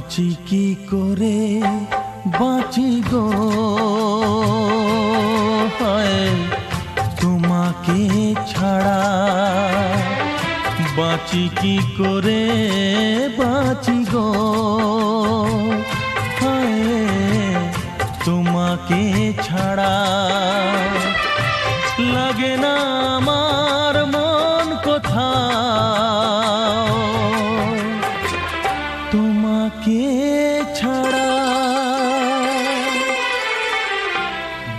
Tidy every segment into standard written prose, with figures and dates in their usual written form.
বাঁচি কি করে বাঁচি গো হায় তোমাকে ছাড়া, বাঁচি কি করে বাঁচি গো হায় তোমাকে ছাড়া। লাগে না আমার মন কোথাও তোমাকে ছাড়া।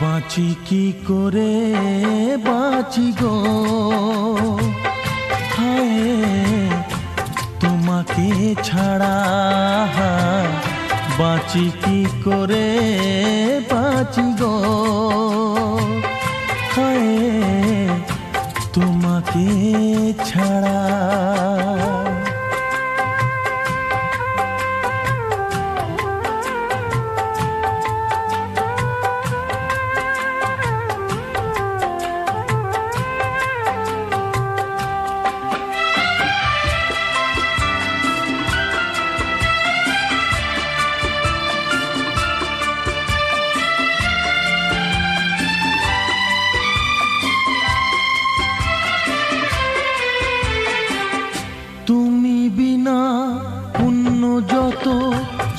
বাঁচি কি করে বাঁচি গো হায় তোমাকে ছাড়া, বাঁচি কি করে বাঁচি গো হায় তোমাকে ছাড়া। তুমি বিনা পুণ্য যত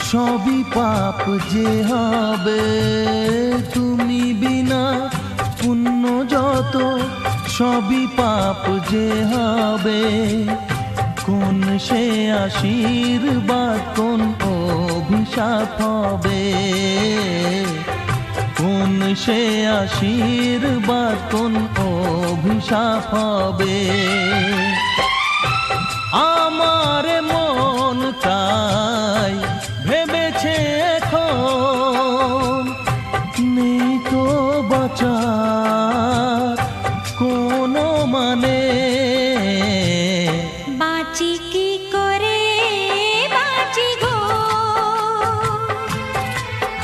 সবই পাপ যে হবে, তুমি বিনা পুণ্য যত সবই পাপ যে হবে। কোন সে আশীর্বাদ কোন অভিশাপ হবে, কোন সে আশীর্বাদ কোন অভিশাপ হবে। আমার মন তাই ভেবেছে এখন নেই তো বাঁচার কোনো মানে। বাঁচি কি করে বাঁচি গো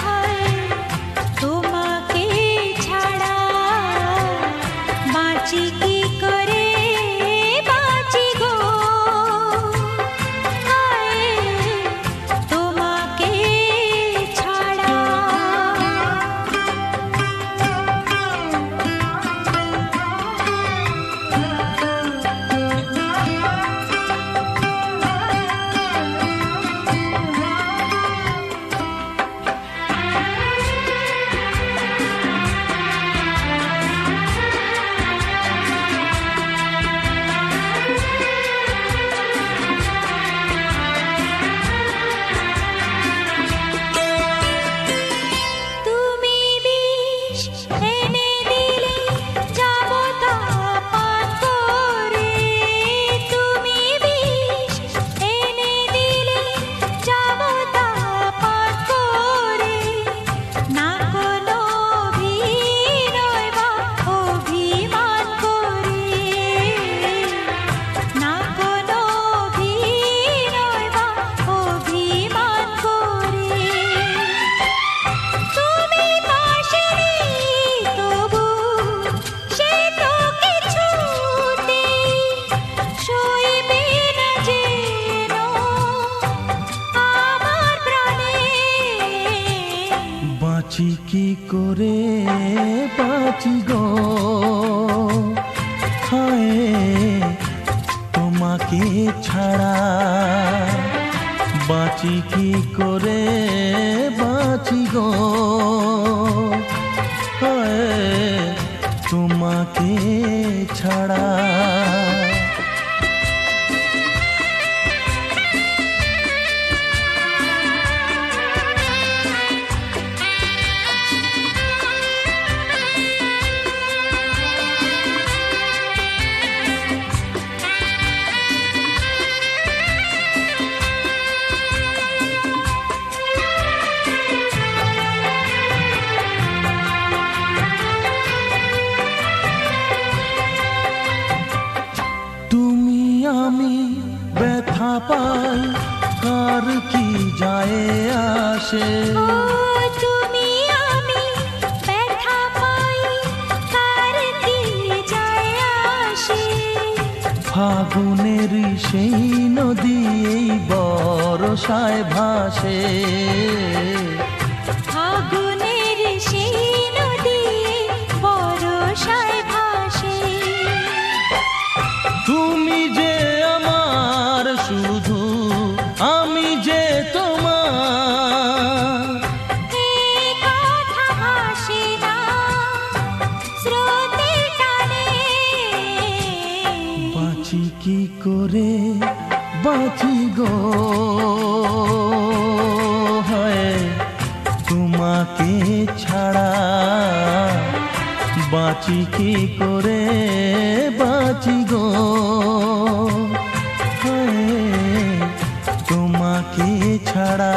হায় তোমাকে ছাড়া, বাঁচি কি করে বাঁচি গো হায় তোমাকে ছাড়া। তুমি বিষ এনে দিলে যাব তা পান করে, তুমি বিষ এনে দিলে যাব তা পান করে। না কোনো অভিনয় বা অভিমান করে, না কোনো অভিনয় বা অভিমান করে। তুমি পাশে নেই তবু সে তো কিছুতে সইবে না যেন আমার প্রাণে। বাঁচি কি করে বাঁচি গো হায় তোমাকে ছাড়া, বাঁচি কি করে বাঁচি গো হায় তোমাকে ছাড়া। তুমি আমি ব্যথা পাই কার কি যায় আসে, ও তুমি আমি ব্যথা পাই কার কি যায় আসে। ফাগুনের সেই নদী এই বর্ষায় ভাসে, ফাগুনের সেই নদী বর্ষায় ভাসে। তুমি যে আমার শুধু, আমি যে তোমার, এই কথা ভাসে না স্রোতের টানে। বাঁচি কি করে বাঁচি গো, হয় তোমাকে ছাড়া, বাঁচি কি করে বাঁচি গো, হয় তোমাকে ছাড়া।